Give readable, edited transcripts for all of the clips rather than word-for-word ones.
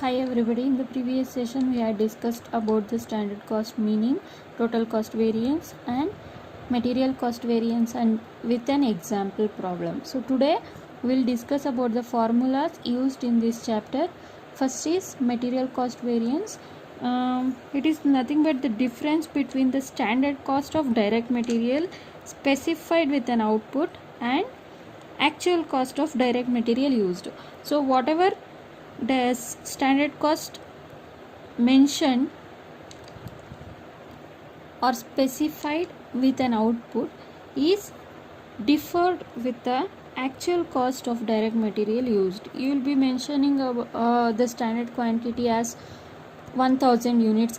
Hi everybody, in the previous session we had discussed about the standard cost, meaning total cost variance and material cost variance, and with an example problem. So today we will discuss about the formulas used in this chapter. First is material cost variance. It is nothing but the difference between the standard cost of direct material specified with an output and actual cost of direct material used. So whatever the standard cost mentioned or specified with an output is differed with the actual cost of direct material used. You will be mentioning the standard quantity as 1000 units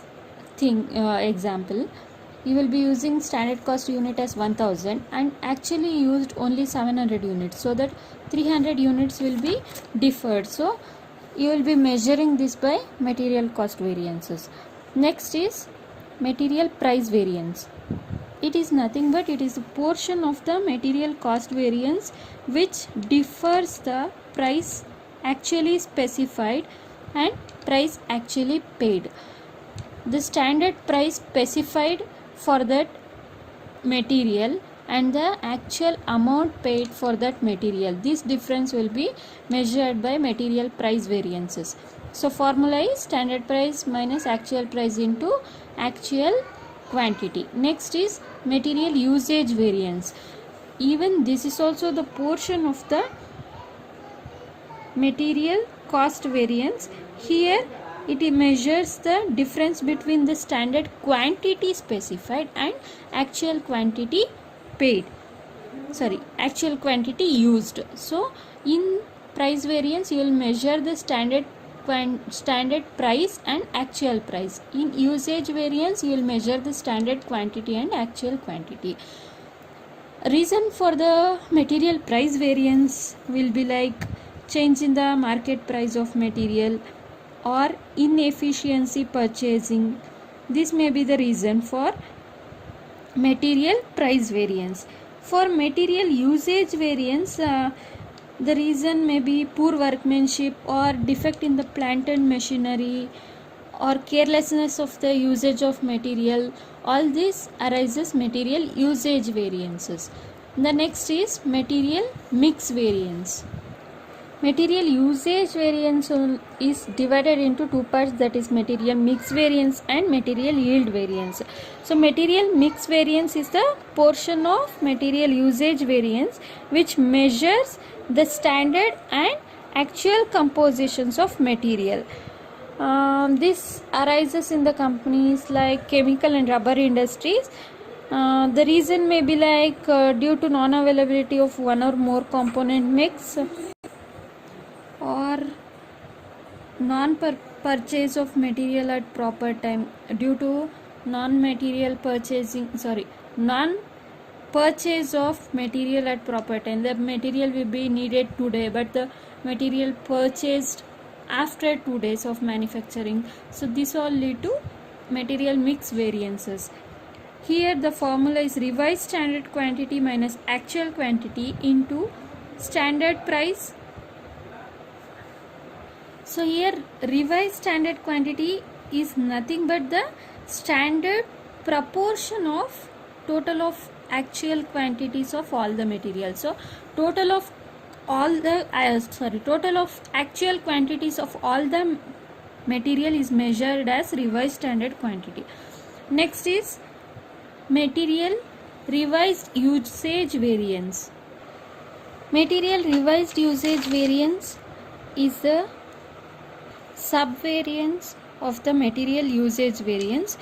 example. You will be using standard cost unit as 1000 and actually used only 700 units, so that 300 units will be deferred. So you will be measuring this by material cost variances. Next is material price variance. It is nothing but it is a portion of the material cost variance which differs the price actually specified and price actually paid. The standard price specified for that material and the actual amount paid for that material, this difference will be measured by material price variances. So formula is standard price minus actual price into actual quantity. Next is material usage variance. Even this is also the portion of the material cost variance. Here it measures the difference between the standard quantity specified and actual quantity actual quantity used. So in price variance you will measure the standard price and actual price. In usage variance you will measure the standard quantity and actual quantity. Reason for the material price variance will be like change in the market price of material or inefficiency purchasing. This may be the reason for material price variance. For material usage variance, the reason may be poor workmanship or defect in the plant and machinery or carelessness of the usage of material. All this arises material usage variances. The next is material mix variance. Material usage variance is divided into two parts, that is material mix variance and material yield variance. So material mix variance is the portion of material usage variance which measures the standard and actual compositions of material. This arises in the companies like chemical and rubber industries. The reason may be like due to non-availability of one or more component mix, or non-purchase of material at proper time. Due to non-purchase of material at proper time, the material will be needed today but the material purchased after 2 days of manufacturing. So this all lead to material mix variances. Here the formula is revised standard quantity minus actual quantity into standard price. So here revised standard quantity is nothing but the standard proportion of total of actual quantities of all the materials. So total of actual quantities of all the material is measured as revised standard quantity. Next is material revised usage variance. Material revised usage variance is the subvariance of the material usage variance.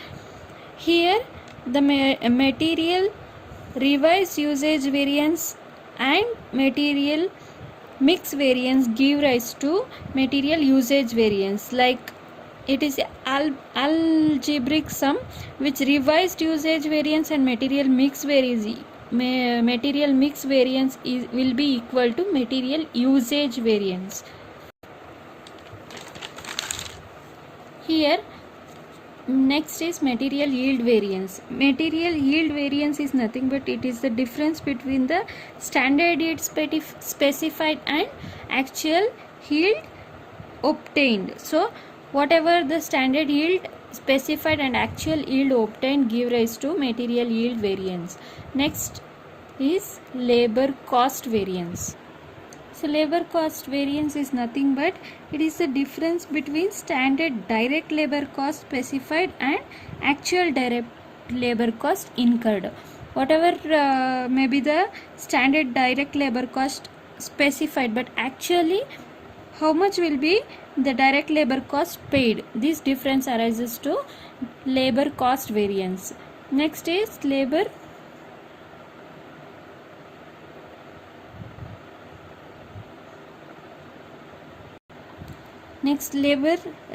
Here the material revised usage variance and material mix variance give rise to material usage variance. Like it is algebraic sum which revised usage variance and material mix variance will be equal to material usage variance. Here next is material yield variance. Material yield variance is nothing but it is the difference between the standard yield specified and actual yield obtained. So whatever the standard yield specified and actual yield obtained give rise to material yield variance. Next is labor cost variance. So labor cost variance is nothing but it is the difference between standard direct labor cost specified and actual direct labor cost incurred. Whatever may be the standard direct labor cost specified, but actually how much will be the direct labor cost paid. This difference arises to labor cost variance. Next is labor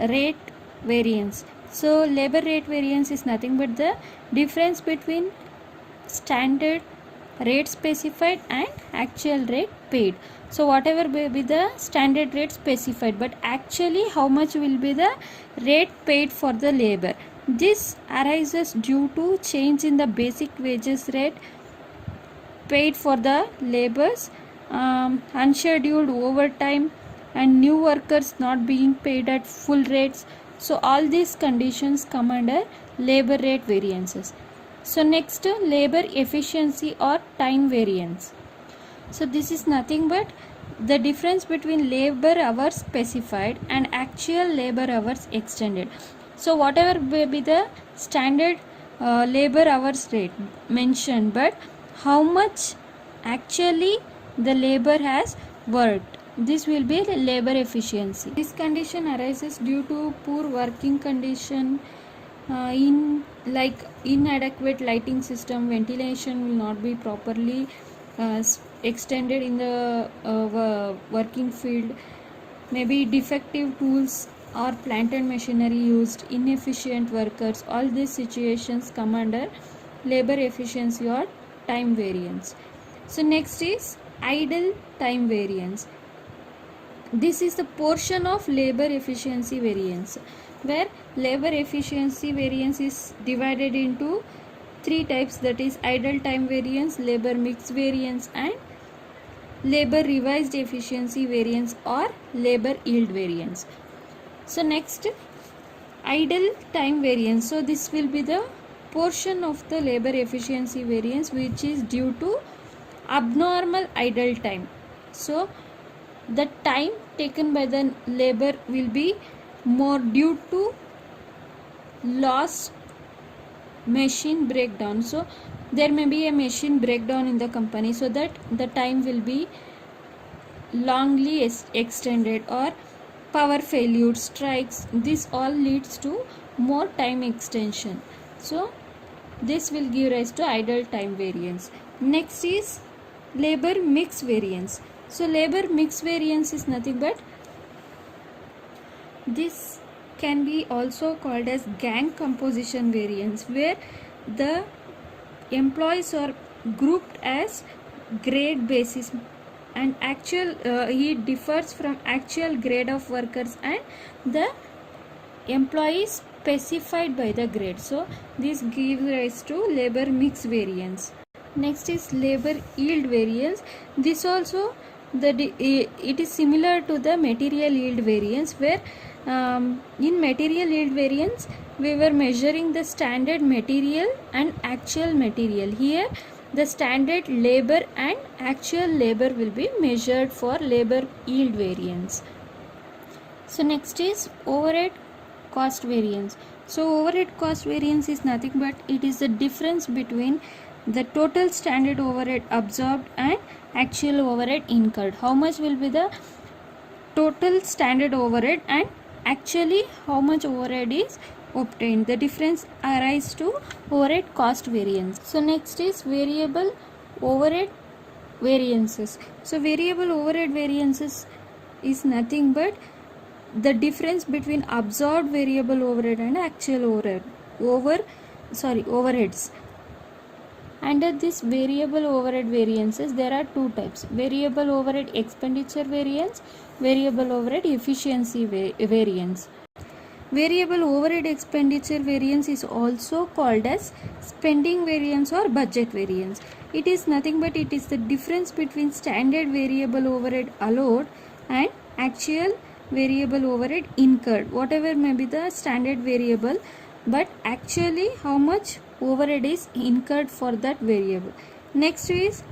rate variance. So labor rate variance is nothing but the difference between standard rate specified and actual rate paid. So whatever will be the standard rate specified, but actually how much will be the rate paid for the labor. This arises due to change in the basic wages rate paid for the labors, unscheduled overtime, and new workers not being paid at full rates. So all these conditions come under labor rate variances. So next, labor efficiency or time variance. So this is nothing but the difference between labor hours specified and actual labor hours extended. So whatever may be the standard labor hours rate mentioned, but how much actually the labor has worked, this will be the labor efficiency. This condition arises due to poor working condition, in like inadequate lighting system, ventilation will not be properly extended in the working field, maybe defective tools or plant and machinery used, inefficient workers. All these situations come under labor efficiency or time variance. So next is idle time variance. This is the portion of labor efficiency variance, where labor efficiency variance is divided into three types, that is idle time variance, labor mix variance, and labor revised efficiency variance or labor yield variance. So next, idle time variance. So this will be the portion of the labor efficiency variance which is due to abnormal idle time. So the time taken by the labor will be more due to lost machine breakdown. So there may be a machine breakdown in the company, so that the time will be longly extended, or power failure, strikes. This all leads to more time extension. So this will give rise to idle time variance. Next is labor mix variance. So labor mix variance is nothing but, this can be also called as gang composition variance, where the employees are grouped as grade basis, and actual he differs from actual grade of workers and the employees specified by the grade. So this gives rise to labor mix variance. Next is labor yield variance. This also it is similar to the material yield variance, where in material yield variance we were measuring the standard material and actual material. Here the standard labor and actual labor will be measured for labor yield variance. So next is overhead cost variance. So overhead cost variance is nothing but it is the difference between the total standard overhead absorbed and actual overhead incurred. How much will be the total standard overhead and actually how much overhead is obtained. The difference arises to overhead cost variance. So next is variable overhead variances. So variable overhead variances is nothing but the difference between absorbed variable overhead and actual overheads. Under this variable overhead variances, there are two types: variable overhead expenditure variance, variable overhead efficiency variance. Variable overhead expenditure variance is also called as spending variance or budget variance. It is nothing but it is the difference between standard variable overhead allowed and actual variable overhead incurred, whatever may be the standard variable, but actually how much overhead is incurred for that variable. Next is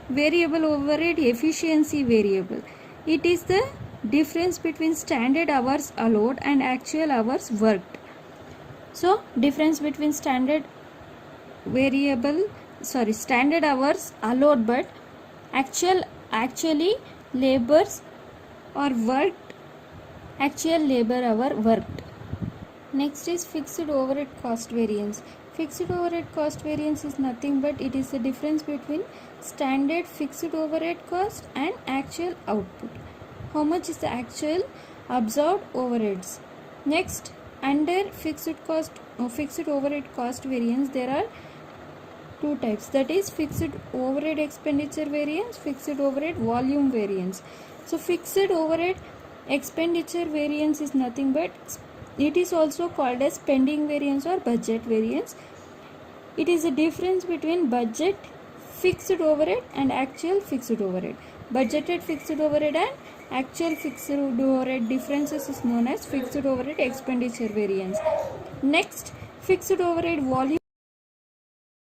variable overhead efficiency variable. It is the difference between standard hours allowed and actual hours worked. So difference between standard hours allowed but actually labors or worked, actual labor hour worked. Next is fixed overhead cost variance. Fixed overhead cost variance is nothing but it is the difference between standard fixed overhead cost and actual output. How much is the actual absorbed overheads? Next, under fixed overhead cost variance, there are two types, that is fixed overhead expenditure variance, fixed overhead volume variance. So fixed overhead expenditure variance is nothing but it is also called as spending variance or budget variance. It is a difference between budget fixed overhead and actual fixed overhead. Budgeted fixed overhead and actual fixed overhead differences is known as fixed overhead expenditure variance. Next, fixed overhead volume